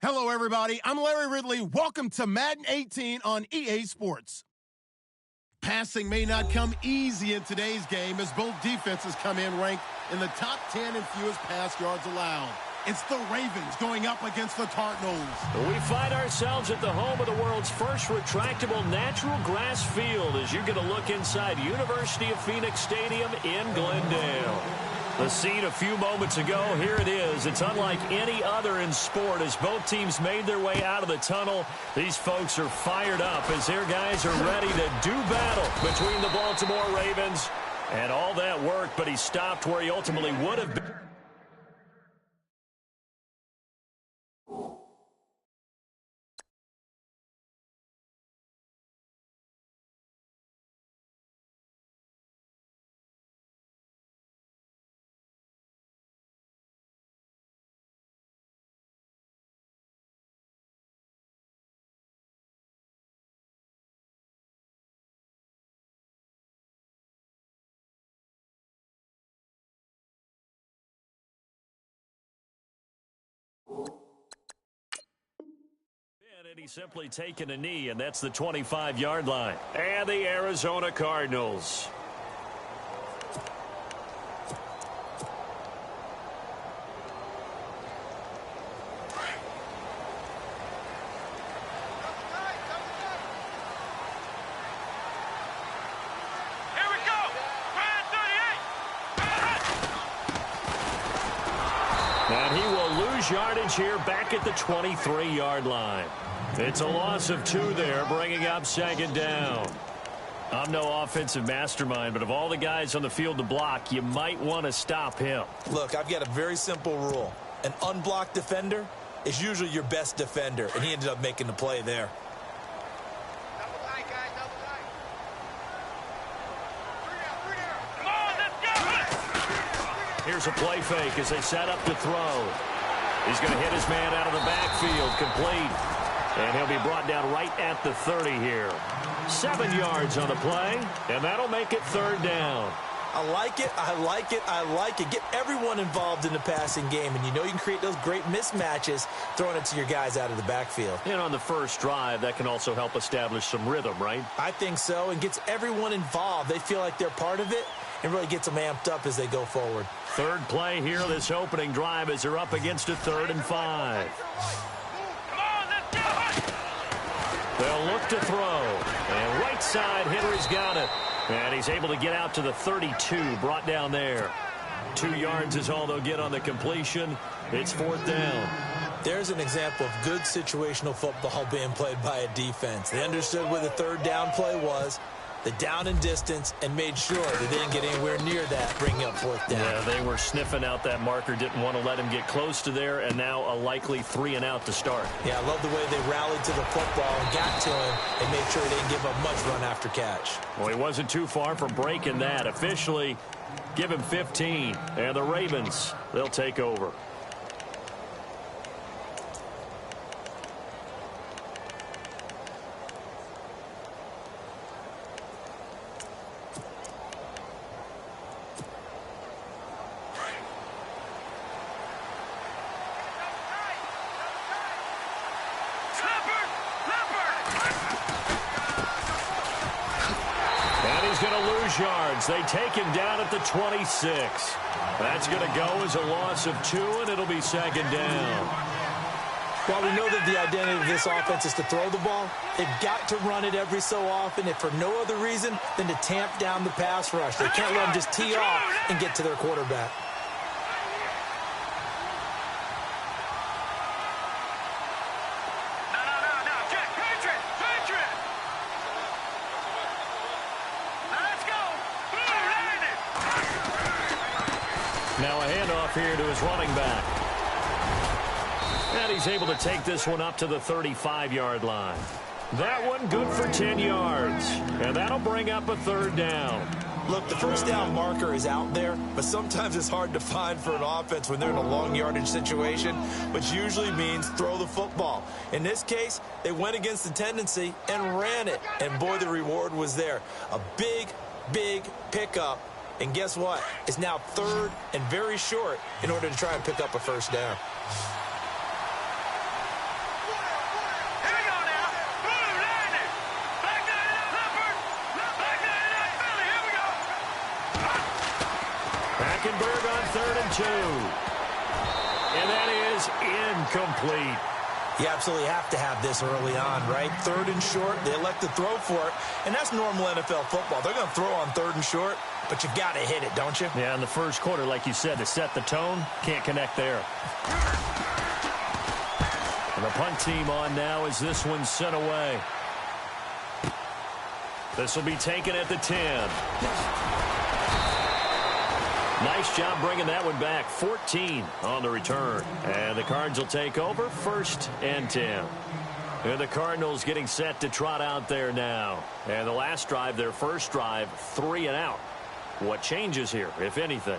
Hello, everybody. I'm Larry Ridley. Welcome to Madden 18 on EA Sports. Passing may not come easy in today's game as both defenses come in ranked in the top 10 in fewest pass yards allowed. It's the Ravens going up against the Cardinals. We find ourselves at the home of the world's first retractable natural grass field as you get a look inside University of Phoenix Stadium in Glendale. The scene a few moments ago, here it is. It's unlike any other in sport as both teams made their way out of the tunnel. These folks are fired up as their guys are ready to do battle between the Baltimore Ravens. And all that work, but he stopped where he ultimately would have been. And he's simply taken a knee, and that's the 25-yard line. And the Arizona Cardinals. And he will lose yardage here back at the 23-yard line. It's a loss of 2 there, bringing up second down. I'm no offensive mastermind, but of all the guys on the field to block, you might want to stop him. Look, I've got a very simple rule. An unblocked defender is usually your best defender, and he ended up making the play there. Double tight, guys, double tight. 3 down, 3 down. Come on, let's go. Here's a play fake as they set up to throw. He's going to hit his man out of the backfield, complete. And he'll be brought down right at the 30 here. 7 yards on the play, and that'll make it third down. I like it, I like it, I like it. Get everyone involved in the passing game, and you know you can create those great mismatches throwing it to your guys out of the backfield. And on the first drive, that can also help establish some rhythm, right? I think so, and gets everyone involved. They feel like they're part of it, and really gets them amped up as they go forward. Third play here, this opening drive, as they're up against a 3rd and 5. They'll look to throw. And right side, Henry's got it. And he's able to get out to the 32, brought down there. 2 yards is all they'll get on the completion. It's 4th down. There's an example of good situational football being played by a defense. They understood where the 3rd down play was, the down and distance, and made sure they didn't get anywhere near that, bringing up 4th down. Yeah, they were sniffing out that marker, didn't want to let him get close to there, and now a likely 3 and out to start. Yeah, I love the way they rallied to the football and got to him and made sure they didn't give up much run after catch. Well, he wasn't too far from breaking that. Officially, give him 15, and the Ravens, they'll take over. Yards. They take him down at the 26. That's going to go as a loss of 2, and it'll be second down. While we know that the identity of this offense is to throw the ball, they've got to run it every so often, if for no other reason than to tamp down the pass rush. They can't let them just tee off and get to their quarterback. Now a handoff here to his running back. And he's able to take this one up to the 35-yard line. That one good for 10 yards. And that'll bring up a 3rd down. Look, the first down marker is out there, but sometimes it's hard to find for an offense when they're in a long yardage situation, which usually means throw the football. In this case, they went against the tendency and ran it. And boy, the reward was there. A big, big pickup. And guess what? It's now 3rd and very short in order to try and pick up a first down. 2. And that is incomplete. You absolutely have to have this early on, right? 3rd and short, they elect to throw for it, and that's normal NFL football. They're going to throw on 3rd and short, but you got to hit it, don't you? Yeah, in the first quarter, like you said, to set the tone, can't connect there. And the punt team on now as this one's sent away. This will be taken at the 10. Nice job bringing that one back. 14 on the return. And the Cards will take over 1st and 10. And the Cardinals getting set to trot out there now. And the last drive, their first drive, 3 and out. What changes here, if anything?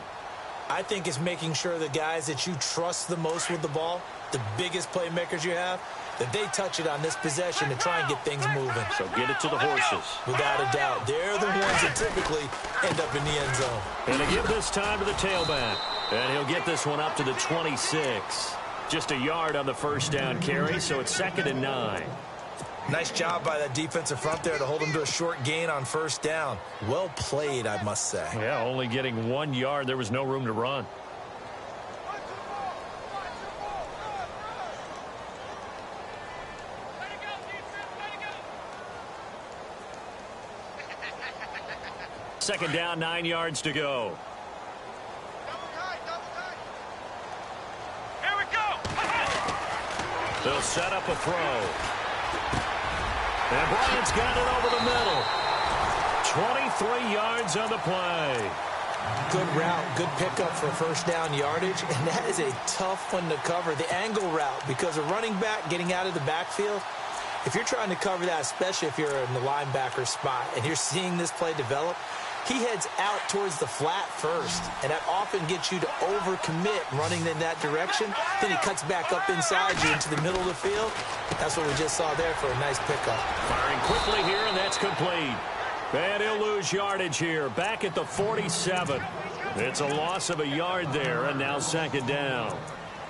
I think it's making sure the guys that you trust the most with the ball, the biggest playmakers you have, that they touch it on this possession to try and get things moving. So get it to the horses. Without a doubt. They're the ones that typically end up in the end zone. And they give this time to the tailback. And he'll get this one up to the 26. Just a yard on the first down carry, so it's 2nd and 9. Nice job by that defensive front there to hold them to a short gain on first down. Well played, I must say. Yeah, only getting 1 yard. There was no room to run. Second down, 9 yards to go. Here we go. They'll set up a throw. And Bryant's got it over the middle. 23 yards on the play. Good route, good pickup for first down yardage, and that is a tough one to cover. The angle route, because a running back getting out of the backfield, if you're trying to cover that, especially if you're in the linebacker spot and you're seeing this play develop, he heads out towards the flat first, and that often gets you to overcommit running in that direction. Then he cuts back up inside you into the middle of the field. That's what we just saw there for a nice pickup. Firing quickly here, and that's complete. And he'll lose yardage here, back at the 47. It's a loss of a yard there, and now 2nd down.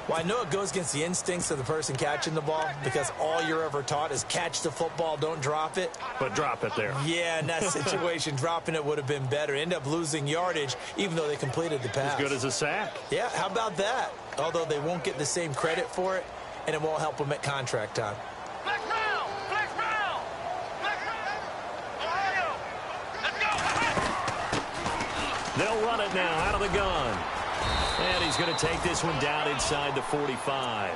Well, I know it goes against the instincts of the person catching the ball because all you're ever taught is catch the football, don't drop it. But drop it there. Yeah, in that situation, dropping it would have been better. End up losing yardage, even though they completed the pass. As good as a sack. Yeah, how about that? Although they won't get the same credit for it, and it won't help them at contract time. Flex round. Flex round. Flex round. Ohio. Let's go. They'll run it now out of the gun. And he's going to take this one down inside the 45.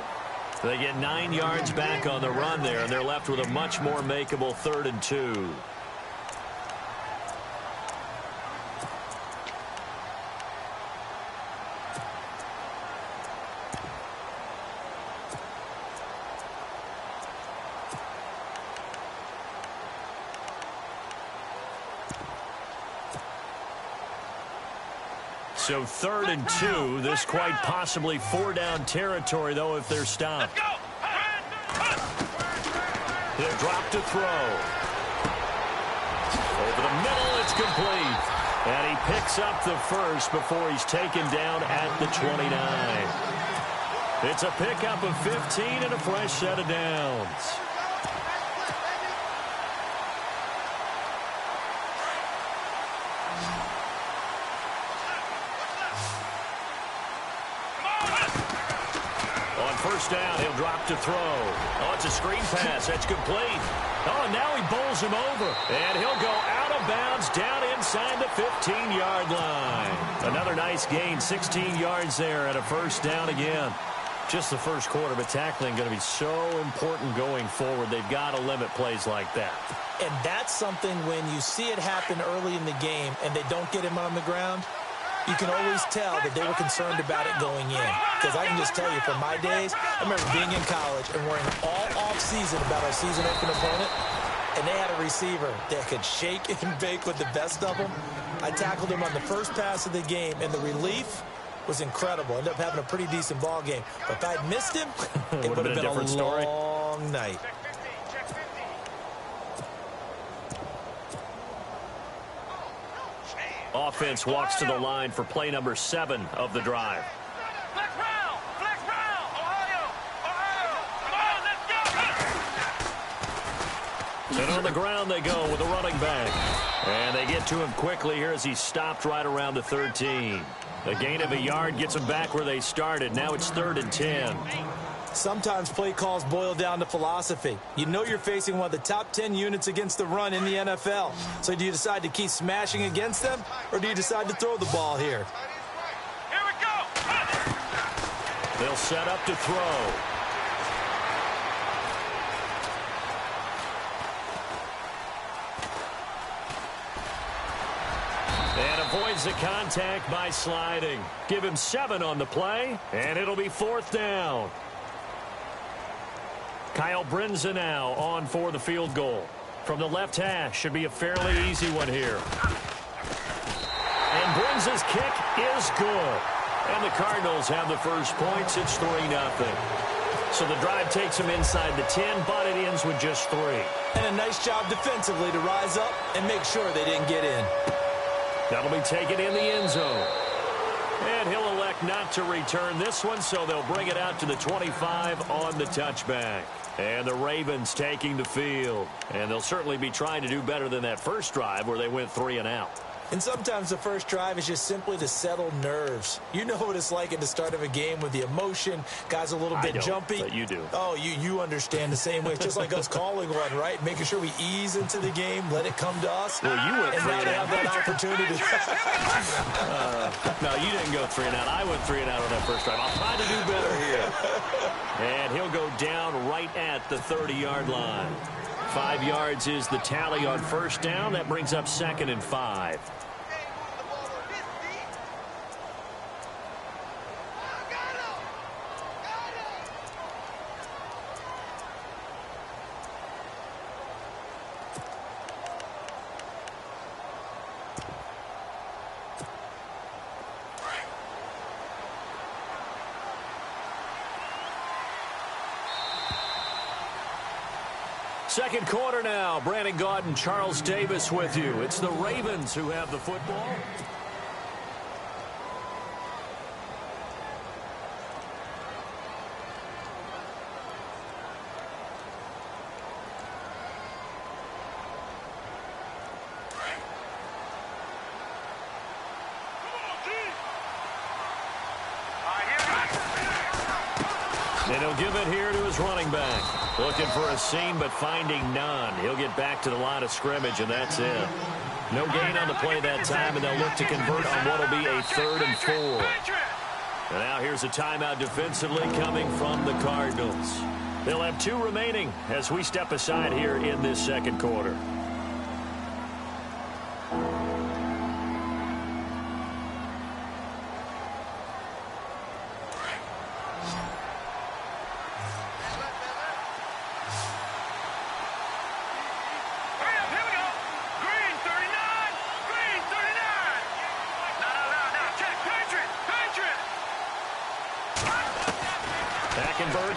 They get 9 yards back on the run there, and they're left with a much more makeable 3rd and 2. So 3rd and 2. This quite possibly 4-down territory, though, if they're stopped. Let's go. He'll drop to throw. Over the middle, it's complete. And he picks up the first before he's taken down at the 29. It's a pickup of 15 and a fresh set of downs. First down, he'll drop to throw. Oh, it's a screen pass. That's complete. Oh, and now he bowls him over. And he'll go out of bounds down inside the 15-yard line. Another nice gain, 16 yards there and a first down again. Just the first quarter, but tackling going to be so important going forward. They've got to limit plays like that. And that's something when you see it happen early in the game and they don't get him on the ground, you can always tell that they were concerned about it going in. Because I can just tell you from my days, I remember being in college and worrying all off-season about our season-open opponent, and they had a receiver that could shake and bake with the best of them. I tackled him on the first pass of the game, and the relief was incredible. Ended up having a pretty decent ball game. But if I'd missed him, it would have been a different story. long night. Offense walks to the line for play number 7 of the drive. Flex round. Flex round. Ohio. Ohio. Come on, let's go. And on the ground they go with a running back. And they get to him quickly here as he stopped right around the 13. A gain of a yard gets them back where they started. Now it's 3rd and 10. Sometimes play calls boil down to philosophy. You know you're facing one of the top 10 units against the run in the NFL. So do you decide to keep smashing against them, or do you decide to throw the ball here? Here we go. They'll set up to throw. And avoids the contact by sliding. Give him 7 on the play, and it'll be 4th down. Kyle Brinza now on for the field goal. From the left hash, should be a fairly easy one here. And Brinza's kick is good. And the Cardinals have the first points. It's 3-0. So the drive takes them inside the 10, but it ends with just 3. And a nice job defensively to rise up and make sure they didn't get in. That'll be taken in the end zone. And he'll elect not to return this one, so they'll bring it out to the 25 on the touchback. And the Ravens taking the field. And they'll certainly be trying to do better than that first drive where they went 3 and out. And sometimes the first drive is just simply to settle nerves. You know what it's like at the start of a game with the emotion. Guys a little bit jumpy. But you do. Oh, you understand the same way. It's just like us calling one, right? Making sure we ease into the game, let it come to us. Well, you went 3 and now they have that opportunity. No, you didn't go 3 and out. I went 3 and out on that first drive. I'll try to do better here. And he'll go down right at the 30-yard line. 5 yards is the tally on first down. That brings up 2nd and 5. Second quarter now. Brandon Gaudin and Charles Davis with you. It's the Ravens who have the football. And he'll give it here to his running back. Looking for a seam, but finding none. He'll get back to the line of scrimmage, and that's it. No gain on the play that time, and they'll look to convert on what will be a 3rd and 4. And now here's a timeout defensively coming from the Cardinals. They'll have 2 remaining as we step aside here in this second quarter.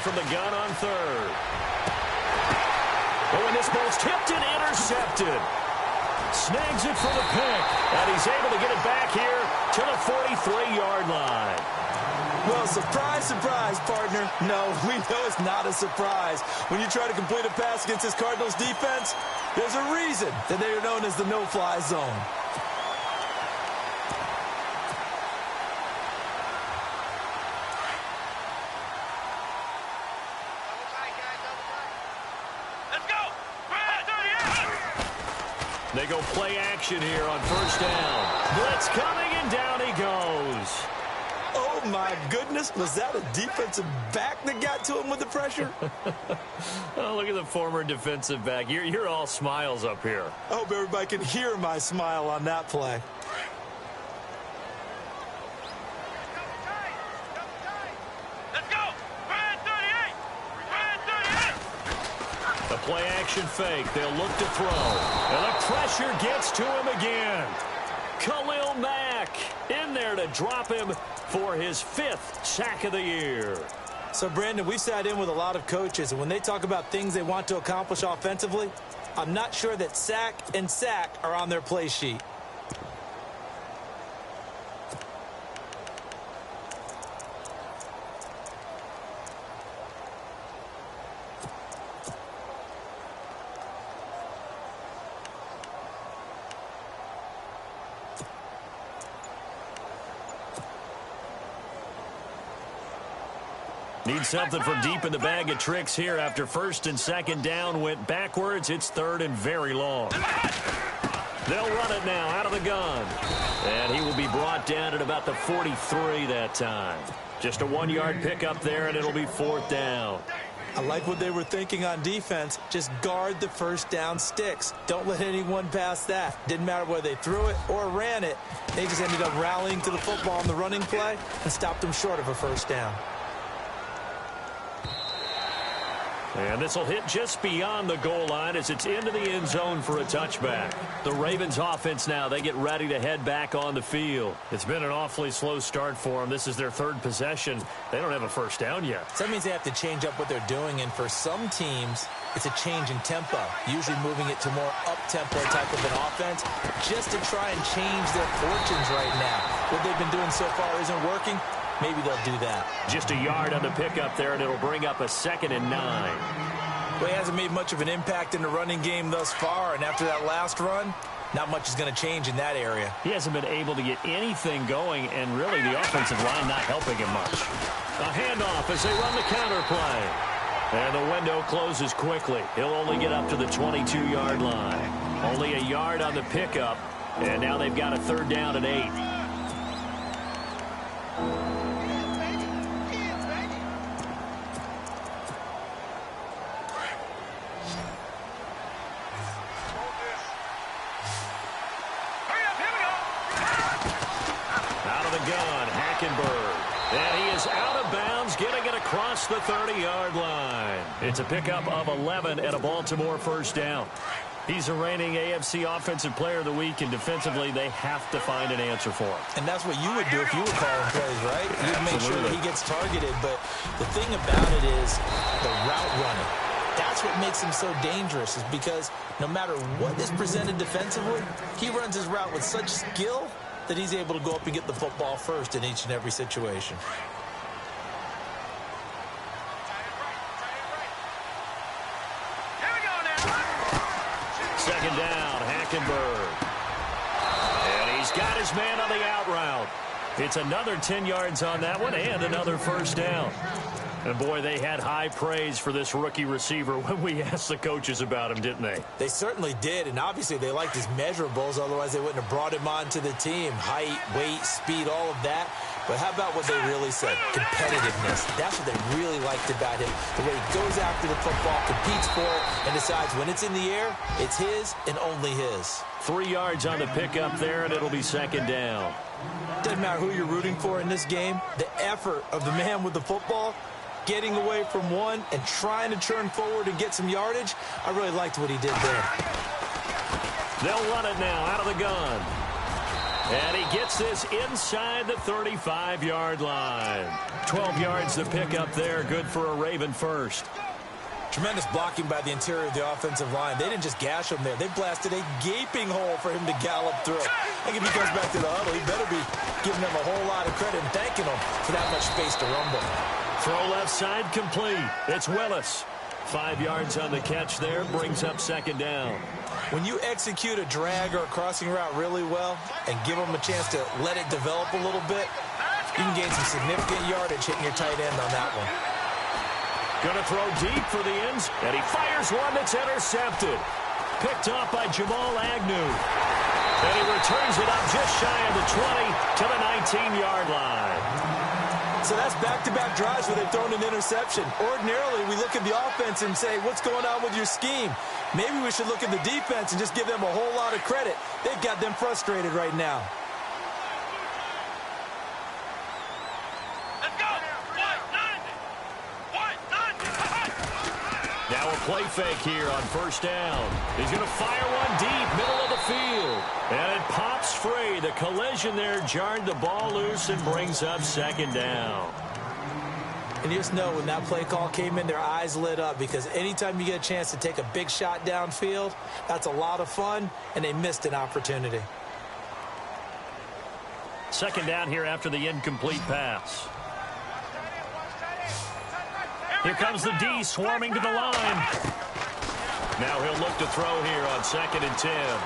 From the gun on 3rd. Oh, and this ball's tipped and intercepted. Snags it for the pick. And he's able to get it back here to the 43-yard line. Well, surprise, surprise, partner. No, we know it's not a surprise. When you try to complete a pass against this Cardinals defense, there's a reason that they are known as the no-fly zone. They go play action here on first down. Blitz coming, and down he goes. Oh, my goodness. Was that a defensive back that got to him with the pressure? Oh, look at the former defensive back. You're all smiles up here. I hope everybody can hear my smile on that play. Play action fake. They'll look to throw. And the pressure gets to him again. Khalil Mack in there to drop him for his 5th sack of the year. So, Brandon, we've sat in with a lot of coaches, and when they talk about things they want to accomplish offensively, I'm not sure that sack and sack are on their play sheet. Need something from deep in the bag of tricks here after first and second down went backwards. It's third and very long. They'll run it now out of the gun. And he will be brought down at about the 43 that time. Just a 1-yard pickup there, and it'll be fourth down. I like what they were thinking on defense. Just guard the first down sticks. Don't let anyone pass that. Didn't matter whether they threw it or ran it. They just ended up rallying to the football on the running play and stopped them short of a first down. And this will hit just beyond the goal line as it's into the end zone for a touchback. The Ravens offense now, they get ready to head back on the field. It's been an awfully slow start for them. This is their third possession. They don't have a first down yet. So that means they have to change up what they're doing, and for some teams, it's a change in tempo, usually moving it to more up-tempo type of an offense just to try and change their fortunes right now. What they've been doing so far isn't working. Maybe they'll do that. Just a yard on the pickup there, and it'll bring up a 2nd and 9. Well, he hasn't made much of an impact in the running game thus far, and after that last run, not much is going to change in that area. He hasn't been able to get anything going, and really the offensive line not helping him much. A handoff as they run the counter play. And the window closes quickly. He'll only get up to the 22-yard line. Only a yard on the pickup, and now they've got a 3rd down and 8. And he is out of bounds, getting it across the 30-yard line. It's a pickup of 11 and a Baltimore first down. He's a reigning AFC Offensive Player of the Week, and defensively, they have to find an answer for him. And that's what you would do if you were calling plays, right? You'd make sure that he gets targeted. But the thing about it is the route running. That's what makes him so dangerous, is because no matter what is presented defensively, he runs his route with such skill that he's able to go up and get the football first in each and every situation. Second down, Hackenberg. And he's got his man on the out route. It's another 10 yards on that one and another first down. And, boy, they had high praise for this rookie receiver when we asked the coaches about him, didn't they? They certainly did, and obviously they liked his measurables. Otherwise, they wouldn't have brought him onto the team. Height, weight, speed, all of that. But how about what they really said? Competitiveness. That's what they really liked about him. The way he goes after the football, competes for it, and decides when it's in the air, it's his and only his. 3 yards on the pickup there, and it'll be second down. Doesn't matter who you're rooting for in this game. The effort of the man with the football, getting away from one and trying to turn forward and get some yardage, I really liked what he did there. They'll run it now out of the gun. And he gets this inside the 35-yard line. 12 yards to pick up there. Good for a Raven first. Tremendous blocking by the interior of the offensive line. They didn't just gash him there. They blasted a gaping hole for him to gallop through. I think if he comes back to the huddle, he better be giving them a whole lot of credit and thanking them for that much space to rumble. Throw left side complete. It's Willis. 5 yards on the catch there. Brings up second down. When you execute a drag or a crossing route really well and give them a chance to let it develop a little bit, you can gain some significant yardage hitting your tight end on that one. Going to throw deep for the ends, and he fires one that's intercepted. Picked off by Jamal Agnew. And he returns it up just shy of the 20 to the 19-yard line. So that's back-to-back drives where they've thrown an interception. Ordinarily, we look at the offense and say, what's going on with your scheme? Maybe we should look at the defense and just give them a whole lot of credit. They've got them frustrated right now. Let's go. Now a play fake here on first down. He's going to fire one deep, middle of the field. And it pops free. The collision there jarred the ball loose and brings up second down. And you just know when that play call came in, their eyes lit up, because anytime you get a chance to take a big shot downfield, that's a lot of fun, and they missed an opportunity. Second down here after the incomplete pass. Here comes the D swarming to the line. Now he'll look to throw here on 2nd and 10.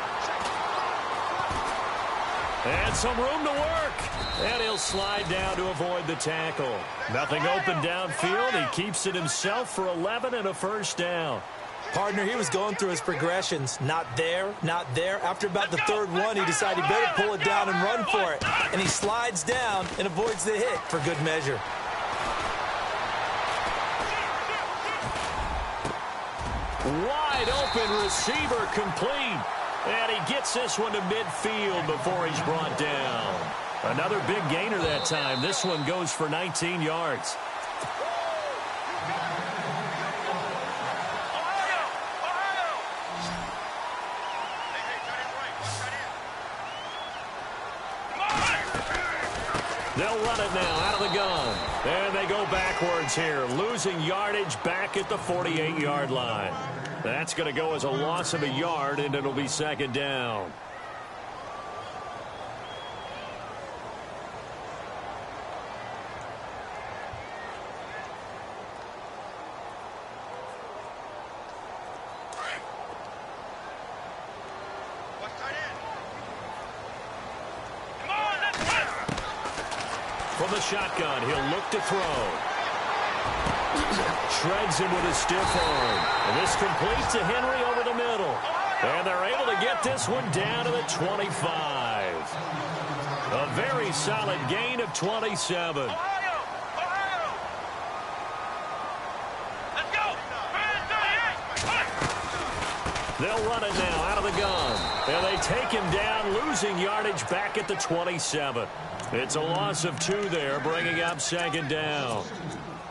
And some room to work. And he'll slide down to avoid the tackle. Nothing open downfield. He keeps it himself for 11 and a first down. Partner, he was going through his progressions. Not there, not there. After about the third one, he decided he better pull it down and run for it. And he slides down and avoids the hit for good measure. Wide open receiver complete. And he gets this one to midfield before he's brought down. Another big gainer that time. This one goes for 19 yards. They'll run it now out of the gun. And they go backwards here, losing yardage back at the 48-yard line. That's going to go as a loss of a yard, and it'll be second down. From the shotgun, he'll look to throw. Shreds him with a stiff arm. And this complete to Henry over the middle. And they're able to get this one down to the 25. A very solid gain of 27. They'll run it now out of the gun. And they take him down, losing yardage back at the 27. It's a loss of 2 there, bringing up second down.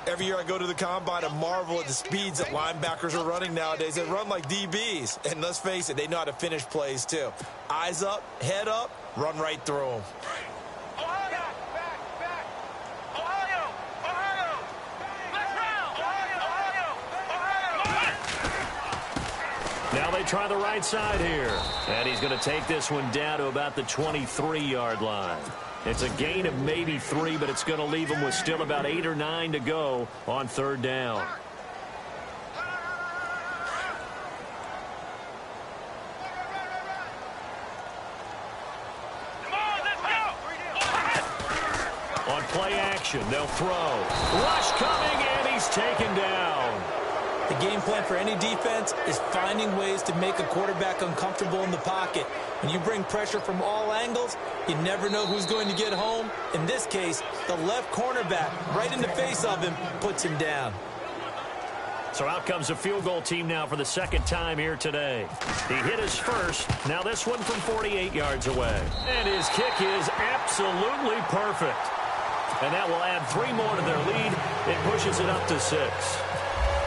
Every year I go to the combine and marvel at the speeds that linebackers are running nowadays. They run like DBs. And let's face it, they know how to finish plays too. Eyes up, head up, run right through them. Now they try the right side here. And he's going to take this one down to about the 23-yard line. It's a gain of maybe 3, but it's going to leave him with still about 8 or 9 to go on third down. On play action, they'll throw. Rush coming, and he's taken down. The game plan for any defense is finding ways to make a quarterback uncomfortable in the pocket. When you bring pressure from all angles, you never know who's going to get home. In this case, the left cornerback, right in the face of him, puts him down. So out comes a field goal team now for the second time here today. He hit his first. Now this one from 48 yards away. And his kick is absolutely perfect. And that will add 3 more to their lead. It pushes it up to 6.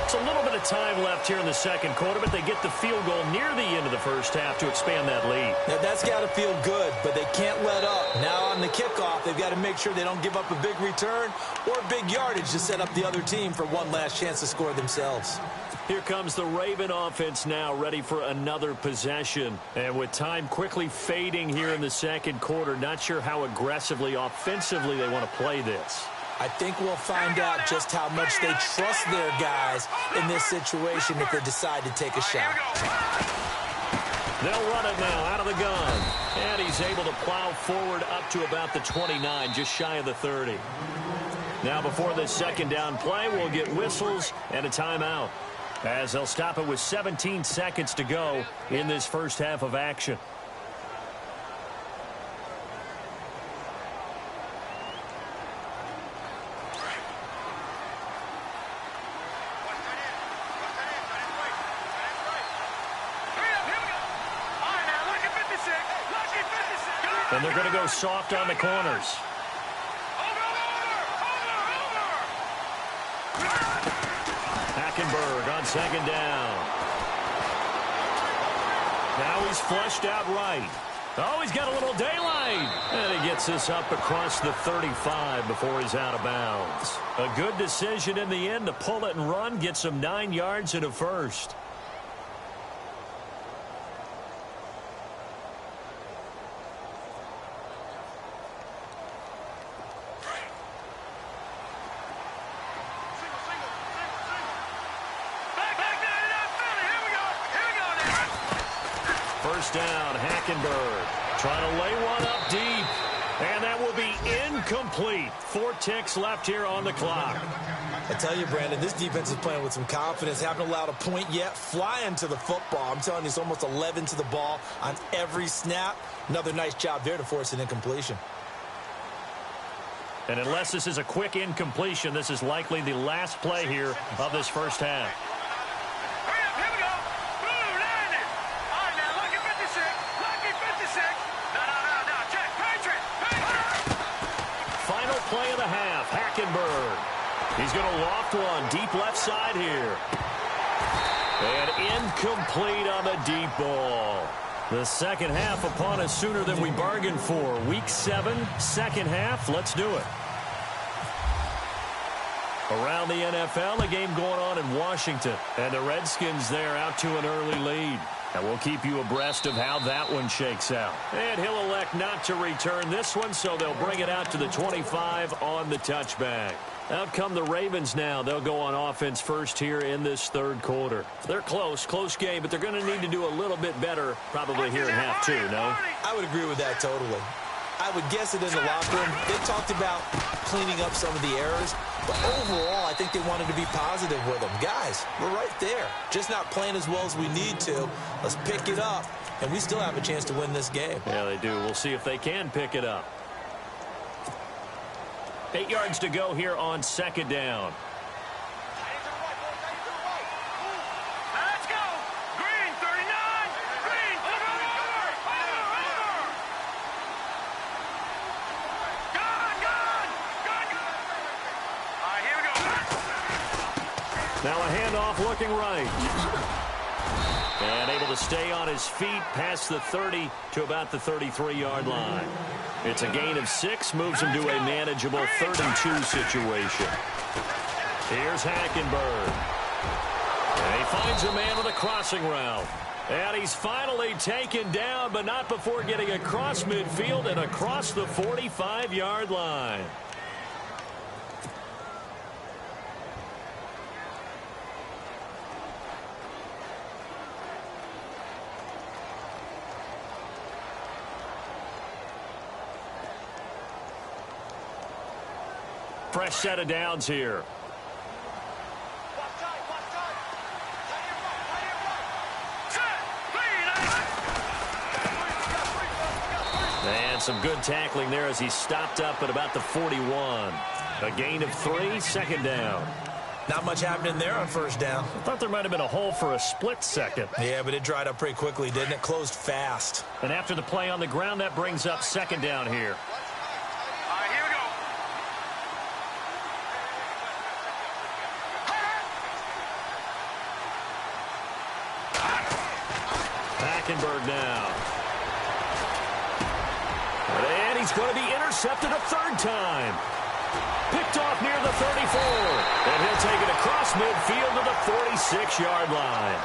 It's a little bit of time left here in the second quarter, but they get the field goal near the end of the first half to expand that lead. Now, that's got to feel good, but they can't let up. Now on the kickoff, they've got to make sure they don't give up a big return or big yardage to set up the other team for one last chance to score themselves. Here comes the Raven offense now, ready for another possession. And with time quickly fading here in the second quarter, not sure how aggressively, offensively they want to play this. I think we'll find out just how much they trust their guys in this situation if they decide to take a shot. They'll run it now out of the gun. And he's able to plow forward up to about the 29, just shy of the 30. Now before this second down play, we'll get whistles and a timeout, as they'll stop it with 17 seconds to go in this first half of action. And they're going to go soft on the corners. Hackenberg on second down. Now he's flushed out right. Oh, he's got a little daylight. And he gets this up across the 35 before he's out of bounds. A good decision in the end to pull it and run, gets him 9 yards and a first. First down, Hackenberg. Trying to lay one up deep. And that will be incomplete. 4 ticks left here on the clock. I tell you, Brandon, this defense is playing with some confidence. Haven't allowed a point yet. Flying to the football. I'm telling you, it's almost 11 to the ball on every snap. Another nice job there to force an incompletion. And unless this is a quick incompletion, this is likely the last play here of this first half. Here we go. Blue, landed. All right, now, lucky 56. Lucky 56. No. Check. Patriot. Final play of the half, Hackenberg. He's going to loft one deep left side here. And incomplete on the deep ball. The second half upon us sooner than we bargained for. Week 7, second half. Let's do it. Around the NFL, a game going on in Washington. And the Redskins there out to an early lead. And we'll keep you abreast of how that one shakes out. And he'll elect not to return this one, so they'll bring it out to the 25 on the touchback. Out come the Ravens now. They'll go on offense first here in this third quarter. They're close game, but they're going to need to do a little bit better probably here in half 2, no? I would agree with that totally. I would guess it in the locker room. They talked about cleaning up some of the errors, but overall, I think they wanted to be positive with them. Guys, we're right there. Just not playing as well as we need to. Let's pick it up, and we still have a chance to win this game. Yeah, they do. We'll see if they can pick it up. 8 yards to go here on second down. Let's go. Green, 39. Green, over. Gone. All right, here we go. Now a handoff looking right. And able to stay on his feet past the 30 to about the 33-yard line. It's a gain of 6, moves him to a manageable 3rd-and-2 situation. Here's Hackenberg. And he finds a man with a crossing route. And he's finally taken down, but not before getting across midfield and across the 45-yard line. Fresh set of downs here. And some good tackling there as he stopped up at about the 41. A gain of 3, second down. Not much happening there on first down. I thought there might have been a hole for a split second. Yeah, but it dried up pretty quickly, didn't it? Closed fast. And after the play on the ground, that brings up second down here. Hackenberg now. And he's going to be intercepted a 3rd time. Picked off near the 34. And he'll take it across midfield to the 46-yard line.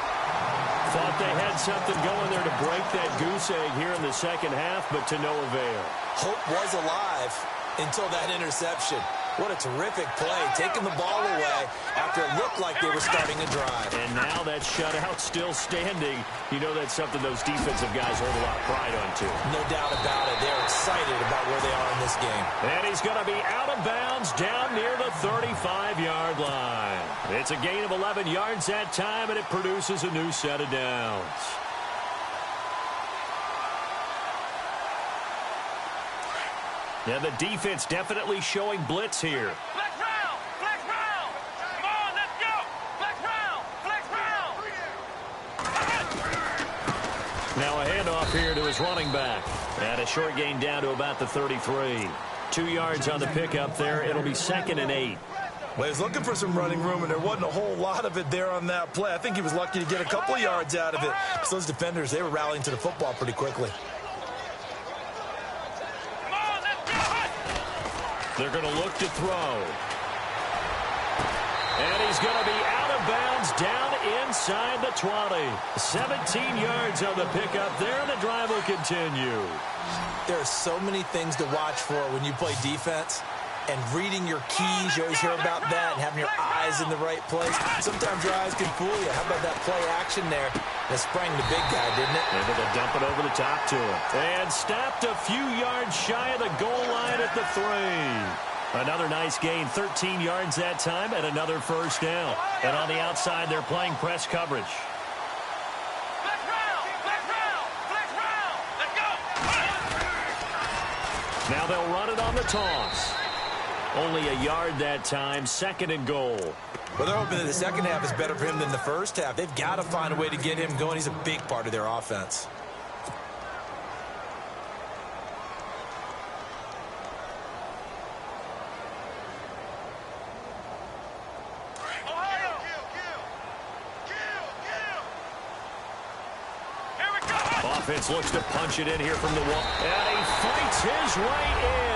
Thought they had something going there to break that goose egg here in the second half, but to no avail. Hope was alive until that interception. What a terrific play, taking the ball away after it looked like they were starting a drive. And now that shutout still standing. You know that's something those defensive guys hold a lot of pride on, too. No doubt about it. They're excited about where they are in this game. And he's going to be out of bounds down near the 35-yard line. It's a gain of 11 yards that time, and it produces a new set of downs. Yeah, the defense definitely showing blitz here. Flex round. Come on, let's go. Flex round. Now a handoff here to his running back. And a short gain down to about the 33. 2 yards on the pickup there. It'll be 2nd and 8. Well, he was looking for some running room, and there wasn't a whole lot of it there on that play. I think he was lucky to get a couple of yards out of it. Because those defenders, they were rallying to the football pretty quickly. They're going to look to throw. And he's going to be out of bounds down inside the 20. 17 yards on the pickup there, and the drive will continue. There are so many things to watch for when you play defense. And reading your keys, you always hear about that, and having your eyes in the right place. Sometimes your eyes can fool you. How about that play action there that sprang the big guy, didn't it? Able to dump it over the top to him. And stopped a few yards shy of the goal line at the 3. Another nice gain, 13 yards that time, and another first down. And on the outside, they're playing press coverage. Now they'll run it on the toss. Only a yard that time, 2nd and goal. Well, they're hoping that the second half is better for him than the first half. They've got to find a way to get him going. He's a big part of their offense. Offense looks to punch it in here from the wall. And he fights his way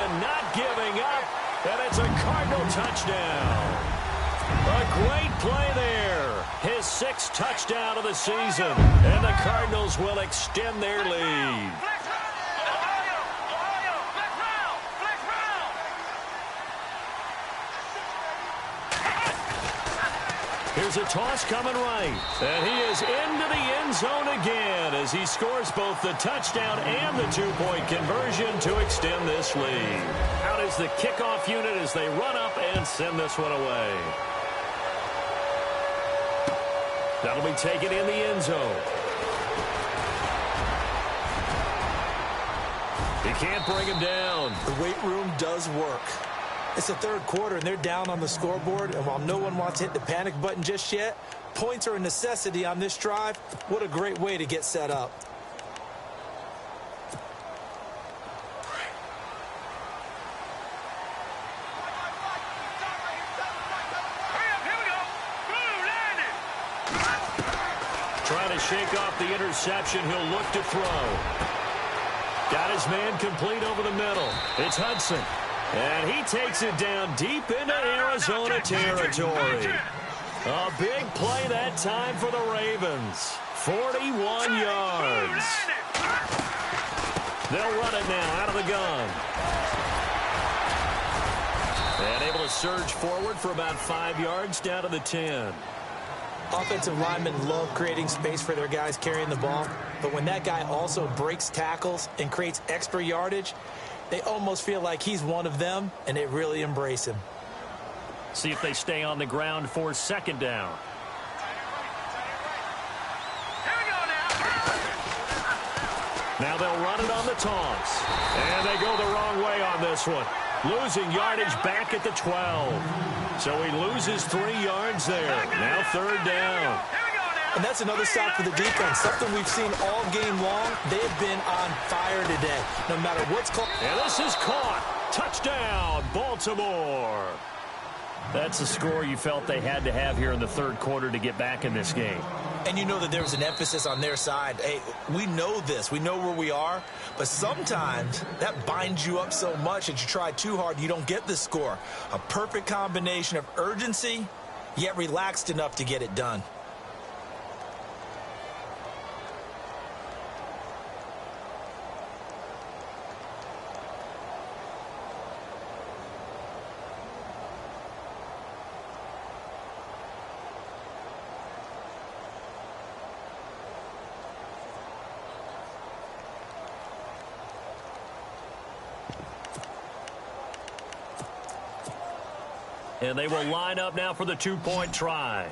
in, not giving up. And it's a Cardinal touchdown. A great play there. His 6th touchdown of the season. And the Cardinals will extend their lead. Here's a toss coming right. And he is into the end zone again as he scores both the touchdown and the 2-point conversion to extend this lead. Out is the kickoff unit as they run up and send this one away. That'll be taken in the end zone. He can't bring him down. The weight room does work. It's the third quarter, and they're down on the scoreboard, and while no one wants to hit the panic button just yet, points are a necessity on this drive. What a great way to get set up. Trying to shake off the interception. He'll look to throw. Got his man complete over the middle. It's Hudson. And he takes it down deep into Arizona territory. A big play that time for the Ravens. 41 yards. They'll run it now out of the gun. And able to surge forward for about 5 yards down to the 10. Offensive linemen love creating space for their guys carrying the ball. But when that guy also breaks tackles and creates extra yardage, they almost feel like he's one of them, and they really embrace him. See if they stay on the ground for 2nd down. Now they'll run it on the toss. And they go the wrong way on this one. Losing yardage back at the 12. So he loses 3 yards there. Now 3rd down. And that's another stop for the defense. Something we've seen all game long. They've been on fire today, no matter what's called. And this is caught. Touchdown, Baltimore. That's the score you felt they had to have here in the 3rd quarter to get back in this game. And you know that there was an emphasis on their side. Hey, we know this. We know where we are. But sometimes that binds you up so much that you try too hard, you don't get the score. A perfect combination of urgency, yet relaxed enough to get it done. And they will line up now for the 2-point try.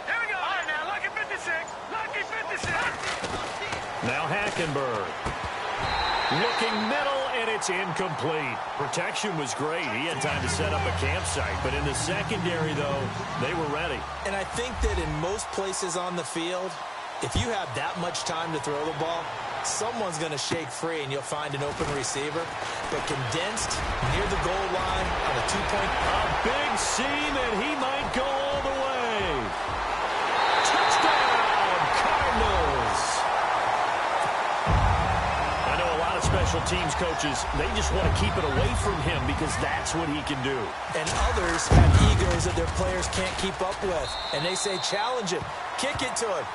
Here we go. All right, now, lucky 56. Lucky 56. Now Hackenberg. Looking middle, and it's incomplete. Protection was great. He had time to set up a campsite. But in the secondary, though, they were ready. And I think that in most places on the field, if you have that much time to throw the ball, someone's going to shake free and you'll find an open receiver. But condensed near the goal line on a 2-point. A big seam, and he might go all the way. Touchdown, Cardinals. I know a lot of special teams coaches, they just want to keep it away from him because that's what he can do. And others have egos that their players can't keep up with. And they say, challenge him, kick it to him.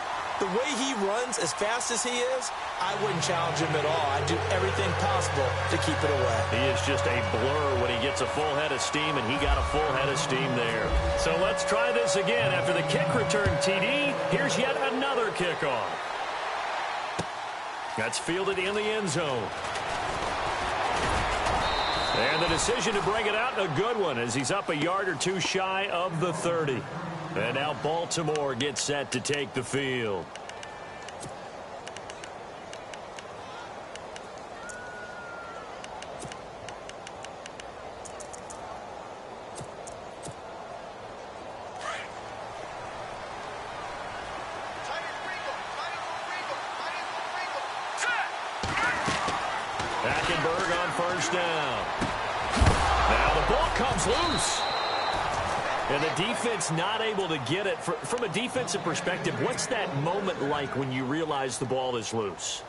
The way he runs as fast as he is, I wouldn't challenge him at all. I'd do everything possible to keep it away. He is just a blur when he gets a full head of steam, and he got a full head of steam there. So let's try this again. After the kick return TD, here's yet another kickoff. That's fielded in the end zone. And the decision to bring it out, a good one, as he's up a yard or two shy of the 30. And now Baltimore gets set to take the field. Hackenberg on first down. Now the ball comes loose. And the defense not able to get it. From a defensive perspective, what's that moment like when you realize the ball is loose?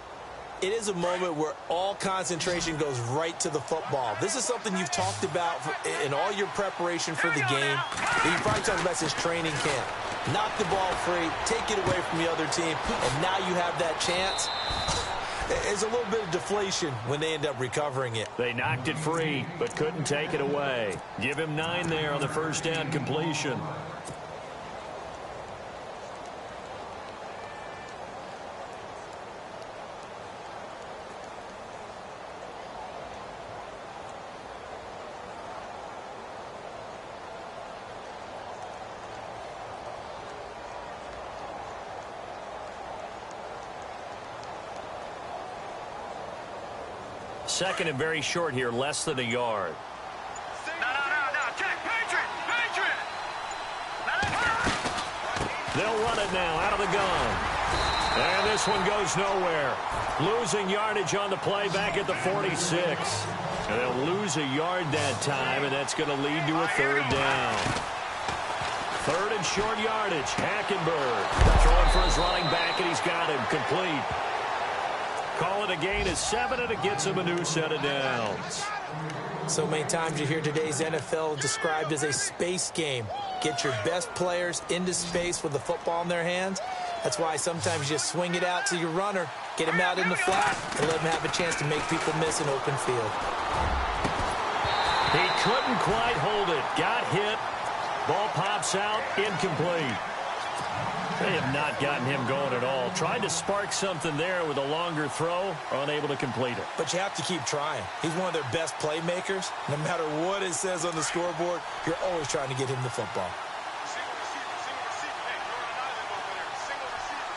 It is a moment where all concentration goes right to the football. This is something you've talked about in all your preparation for the game. You probably talked about since training camp. Knock the ball free, take it away from the other team, and now you have that chance. There's a little bit of deflation when they end up recovering it. They knocked it free, but couldn't take it away. Give him 9 there on the first down completion. Second and very short here, less than a yard. No. Check. Patriot. They'll run it now out of the gun. And this one goes nowhere. Losing yardage on the play back at the 46. And they'll lose a yard that time, and that's going to lead to a third down. Third and short yardage. Hackenberg throwing for his running back, and he's got him complete. Call it a gain of 7, and it gets him a new set of downs. So many times you hear today's NFL described as a space game. Get your best players into space with the football in their hands. That's why sometimes you just swing it out to your runner, get him out in the flat, and let him have a chance to make people miss an open field. He couldn't quite hold it. Got hit. Ball pops out. Incomplete. They have not gotten him going at all. Tried to spark something there with a longer throw, unable to complete it. But you have to keep trying. He's one of their best playmakers. No matter what it says on the scoreboard, you're always trying to get him the football.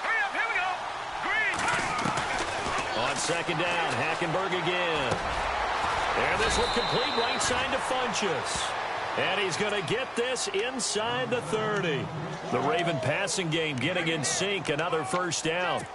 Hurry up, here we go. Green. On second down, Hackenberg again. And this one complete right side to Funchess. And he's going to get this inside the 30. The Raven passing game getting in sync. Another first down.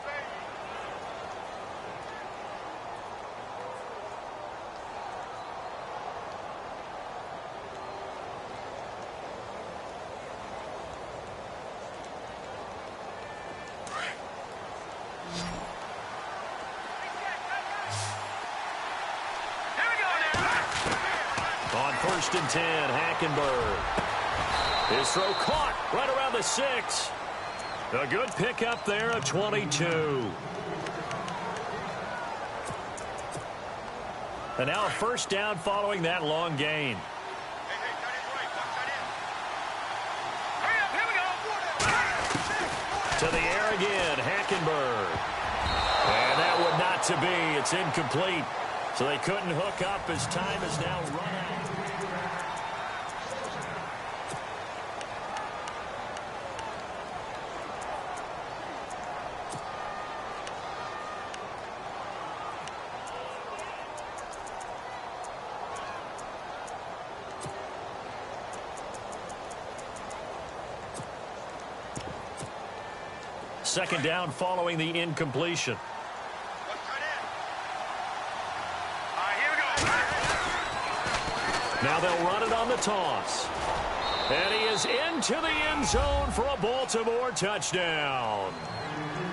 First and 10, Hackenberg. His throw caught right around the 6. A good pickup there, a 22. And now a first down following that long gain. To the air again, Hackenberg. And that would not to be. It's incomplete. So they couldn't hook up as time is now run out. Second down following the incompletion. Now they'll run it on the toss. And he is into the end zone for a Baltimore touchdown.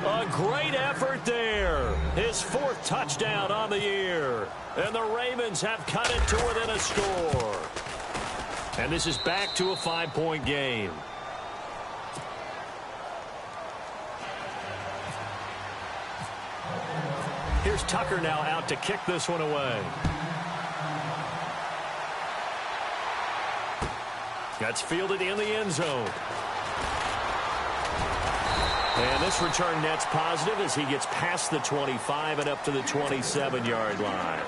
A great effort there. His 4th touchdown on the year. And the Ravens have cut it to within a score. And this is back to a 5-point game. Here's Tucker now out to kick this one away. That's fielded in the end zone. And this return net's positive as he gets past the 25 and up to the 27-yard line.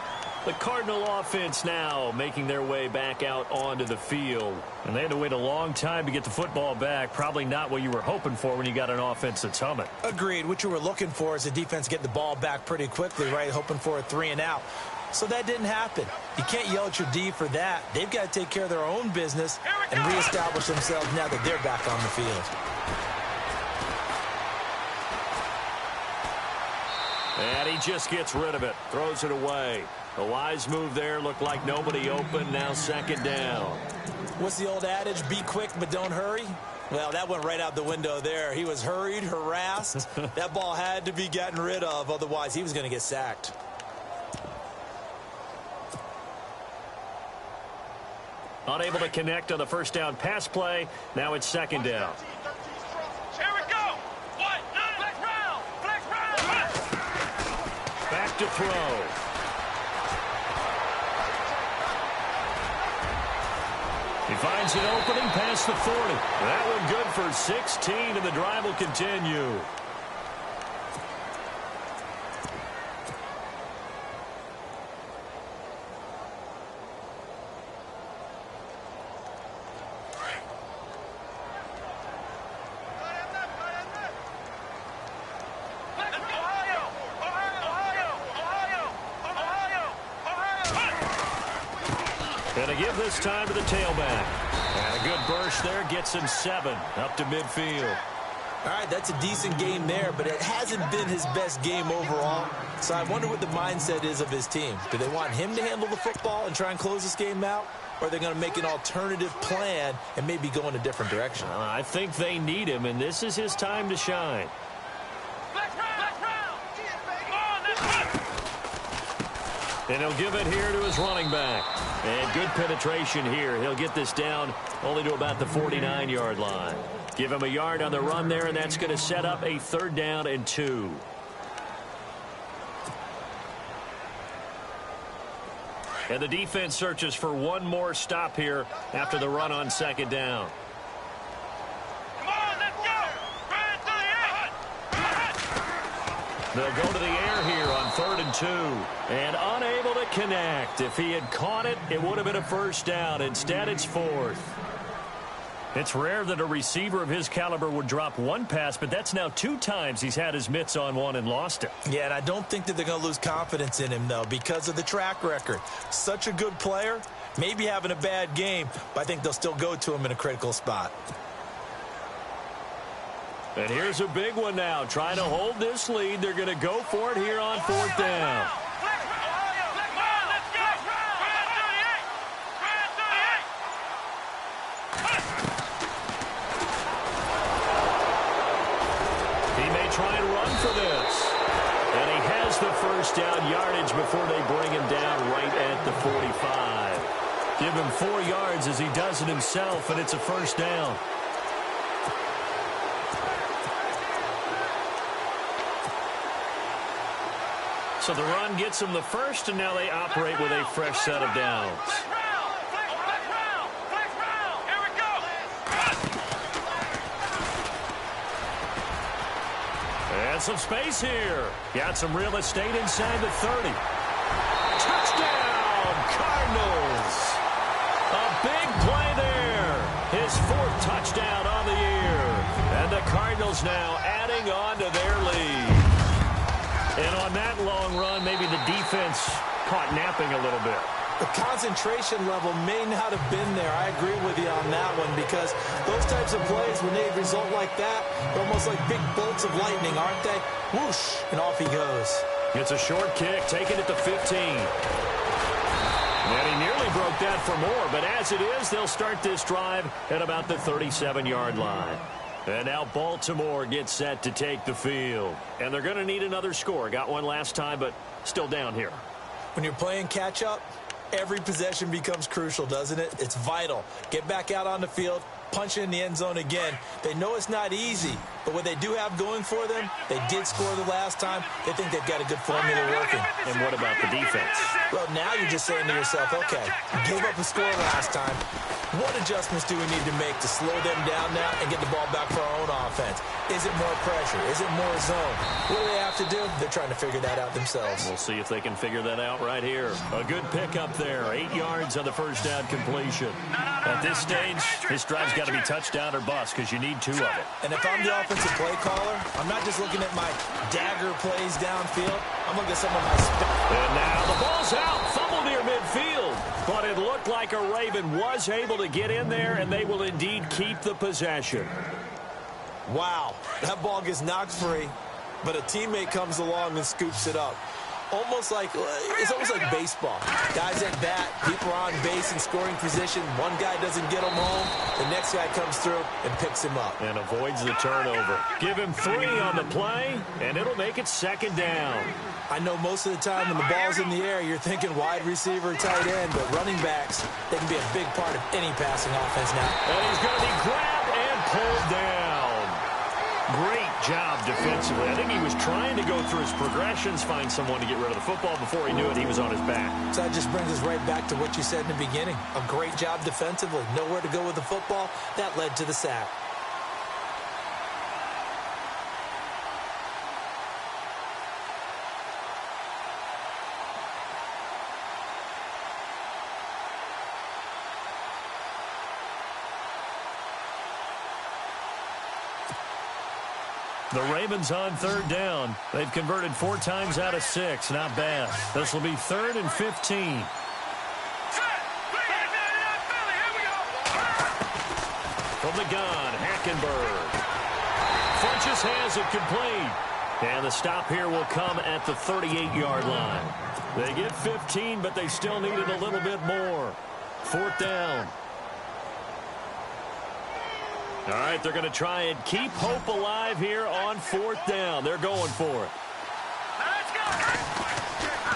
The Cardinal offense now making their way back out onto the field. And they had to wait a long time to get the football back. Probably not what you were hoping for when you got an offense that's humming. Agreed. What you were looking for is the defense get the ball back pretty quickly, right? Hoping for a 3-and-out. So that didn't happen. You can't yell at your D for that. They've got to take care of their own business and reestablish themselves now that they're back on the field. And he just gets rid of it. Throws it away. A wise move there. Looked like nobody open. Now second down. What's the old adage? Be quick, but don't hurry. Well, that went right out the window there. He was hurried, harassed. That ball had to be gotten rid of. Otherwise, he was going to get sacked. Unable to connect on the first down pass play. Now it's second down. Here we go. What? Flex round. Flex round. Back to throw. He finds an opening past the 40. That one good for 16, and the drive will continue. And a give this time to the tailback. And a good burst there gets him 7 up to midfield. All right, that's a decent game there, but it hasn't been his best game overall. So I wonder what the mindset is of his team. Do they want him to handle the football and try and close this game out? Or are they going to make an alternative plan and maybe go in a different direction? I think they need him, and this is his time to shine. And he'll give it here to his running back. And good penetration here. He'll get this down only to about the 49-yard line. Give him a yard on the run there, and that's going to set up a 3rd down and 2. And the defense searches for one more stop here after the run on second down. Come on, let's go. Run to the 8. They'll go to the air here on 3rd and 2. And unable to connect. If he had caught it, it would have been a first down. Instead, it's 4th. It's rare that a receiver of his caliber would drop one pass, but that's now 2 times he's had his mitts on one and lost it. Yeah, and I don't think that they're going to lose confidence in him, though, because of the track record. Such a good player, maybe having a bad game, but I think they'll still go to him in a critical spot. And here's a big one now. Trying to hold this lead. They're going to go for it here on 4th down. Try and run for this. And he has the first down yardage before they bring him down right at the 45. Give him 4 yards as he does it himself, and it's a first down. So the run gets him the first, and now they operate with a fresh set of downs. And some space here. Got some real estate inside the 30. Touchdown, Cardinals. A big play there. His 4th touchdown on the year. And the Cardinals now adding on to their lead. And on that long run, maybe the defense caught napping a little bit. The concentration level may not have been there. I agree with you on that one, because those types of plays, when they result like that, they're almost like big bolts of lightning, aren't they? Whoosh, and off he goes. It's a short kick, taken at the 15. And he nearly broke that for more, but as it is, they'll start this drive at about the 37-yard line. And now Baltimore gets set to take the field. And they're going to need another score. Got one last time, but still down here. When you're playing catch-up, every possession becomes crucial, doesn't it? It's vital. Get back out on the field, punching in the end zone again. They know it's not easy, but what they do have going for them, they did score the last time. They think they've got a good formula working. And what about the defense? Well, now you're just saying to yourself, okay, gave up a score last time. What adjustments do we need to make to slow them down now and get the ball back for our own offense? Is it more pressure? Is it more zone? What do they have to do? They're trying to figure that out themselves. We'll see if they can figure that out right here. A good pickup there. 8 yards on the first down completion. At this stage, this drive's got to be touchdown or bust because you need 2 of it. And if I'm the offensive play caller, I'm not just looking at my dagger plays downfield. I'm looking at some of my And now the ball's out. Fumble near midfield. But it looked like a Raven was able to get in there, and they will indeed keep the possession. Wow, that ball gets knocked free, but a teammate comes along and scoops it up. It's almost like baseball. Guys at bat, people are on base in scoring position. One guy doesn't get him home. The next guy comes through and picks him up. And avoids the turnover. Give him 3 on the play, and it'll make it second down. I know most of the time when the ball's in the air, you're thinking wide receiver, tight end, but running backs, they can be a big part of any passing offense now. And he's going to be grabbed and pulled down. Great job defensively. I think he was trying to go through his progressions, find someone to get rid of the football. Before he knew it, he was on his back. So that just brings us right back to what you said in the beginning. A great job defensively. Nowhere to go with the football. That led to the sack. The Ravens on 3rd down. They've converted 4 times out of 6. Not bad. This will be 3rd and 15. From the gun, Hackenberg. Funches has it complete. And the stop here will come at the 38-yard line. They get 15, but they still needed a little bit more. 4th down. All right, they're going to try and keep hope alive here on 4th down. They're going for it.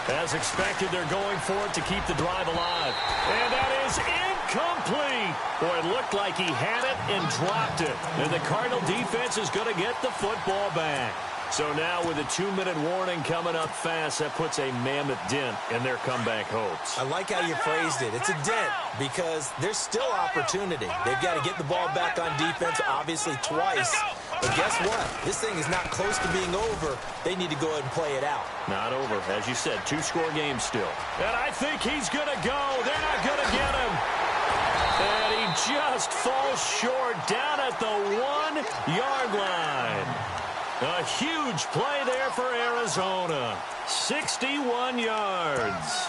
As expected, they're going for it to keep the drive alive. And that is incomplete. Boy, it looked like he had it and dropped it. And the Cardinal defense is going to get the football back. So now with a 2-minute warning coming up fast, that puts a mammoth dent in their comeback hopes. I like how you phrased it. It's a dent because there's still opportunity. They've got to get the ball back on defense, obviously twice. But guess what? This thing is not close to being over. They need to go ahead and play it out. Not over. As you said, 2-score game still. And I think he's going to go. They're not going to get him. And he just falls short down at the 1-yard line. A huge play there for Arizona. 61 yards.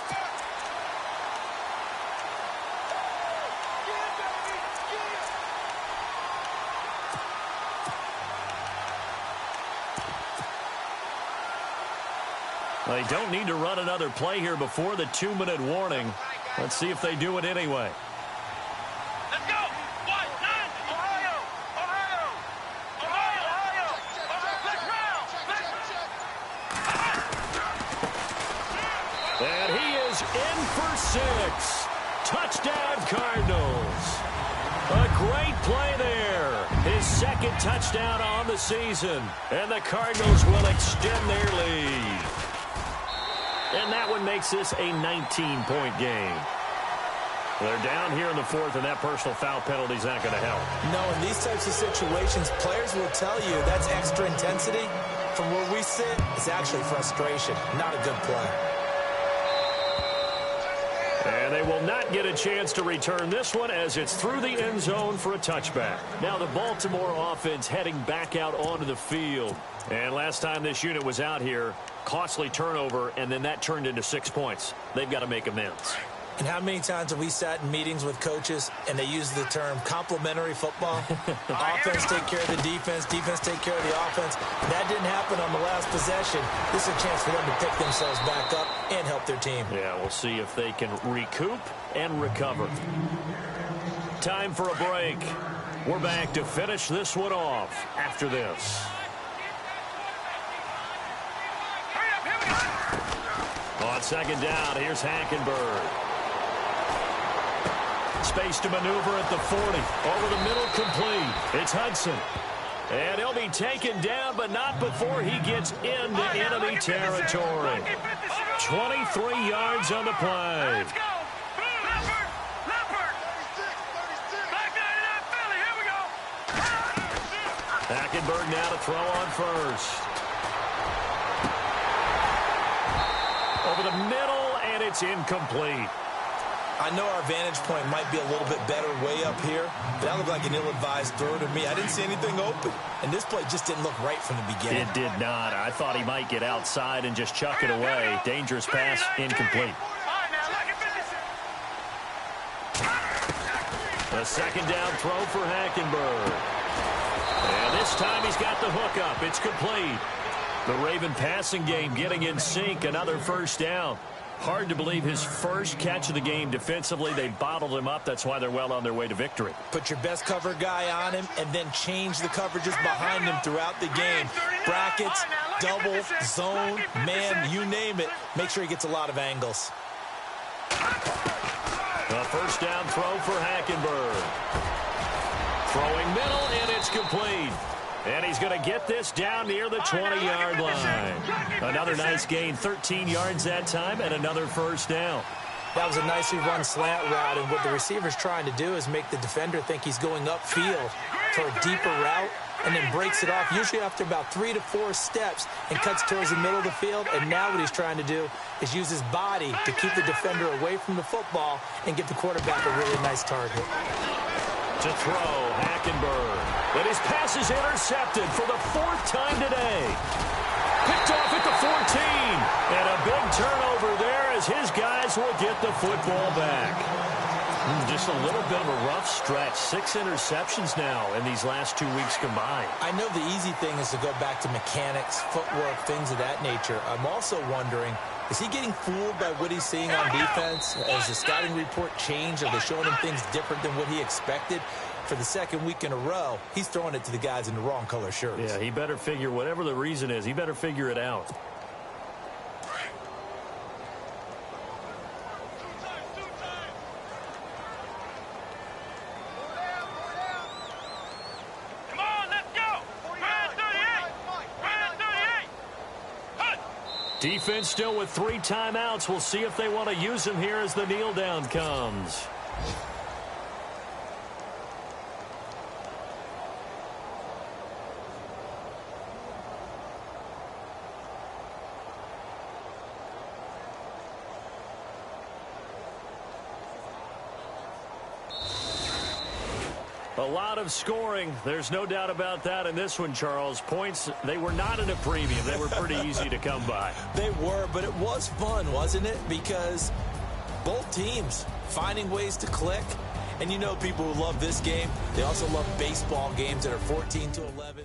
They don't need to run another play here before the 2-minute warning. Let's see if they do it anyway. Let's go! Ohio! And he is in for 6. Touchdown, Cardinals. A great play there. His 2nd touchdown on the season. And the Cardinals will extend their lead. And that one makes this a 19-point game. They're down here in the 4th, and that personal foul penalty is not going to help. No, in these types of situations, players will tell you that's extra intensity. From where we sit, it's actually frustration, not a good play. And they will not get a chance to return this one as it's through the end zone for a touchback. Now the Baltimore offense heading back out onto the field. And last time this unit was out here, costly turnover, and then that turned into 6 points. They've got to make amends. And how many times have we sat in meetings with coaches and they use the term complementary football? Offense take care of the defense, defense take care of the offense. That didn't happen on the last possession. This is a chance for them to pick themselves back up and help their team. Yeah, we'll see if they can recoup and recover. Time for a break. We're back to finish this one off after this. On 2nd down, here's Hackenberg. Space to maneuver at the 40. Over the middle, complete. It's Hudson. And he'll be taken down, but not before he gets into enemy territory. 23 yards on the play. Let's go. Leopard. Leopard. 99 Philly. Here we go. Hackenberg now to throw on first. Over the middle, and it's incomplete. I know our vantage point might be a little bit better way up here, but that looked like an ill-advised throw to me. I didn't see anything open, and this play just didn't look right from the beginning. It did not. I thought he might get outside and just chuck it away. Dangerous pass, incomplete. A second down throw for Hackenberg. And this time he's got the hook up. It's complete. The Raven passing game getting in sync. Another first down. Hard to believe his first catch of the game defensively. They bottled him up. That's why they're well on their way to victory. Put your best cover guy on him and then change the coverages behind him throughout the game. Brackets, double, zone, man, you name it. Make sure he gets a lot of angles. A first down throw for Hackenberg. Throwing middle, and it's complete. And he's going to get this down near the 20-yard line. Another nice gain, 13 yards that time, and another first down. That was a nicely run slant route, and what the receiver's trying to do is make the defender think he's going upfield for a deeper route, and then breaks it off, usually after about 3 to 4 steps, and cuts towards the middle of the field. And now what he's trying to do is use his body to keep the defender away from the football and give the quarterback a really nice target. To throw, Hackenberg. But his pass is intercepted for the 4th time today. Picked off at the 14. And a big turnover there as his guys will get the football back. Just a little bit of a rough stretch. 6 interceptions now in these last 2 weeks combined. I know the easy thing is to go back to mechanics, footwork, things of that nature. I'm also wondering, is he getting fooled by what he's seeing on defense? Has the scouting report changed? Are they showing him things different than what he expected? For the second week in a row, he's throwing it to the guys in the wrong color shirts. Yeah, he better figure, whatever the reason is, he better figure it out. Come on, let's go. Brand 38. Brand 38. Defense still with 3 timeouts. We'll see if they want to use them here as the kneel down comes. A lot of scoring. There's no doubt about that in this one, Charles. Points, they were not in a premium. They were pretty easy to come by. They were, but it was fun, wasn't it? Because both teams finding ways to click. And you know people who love this game, they also love baseball games that are 14-11.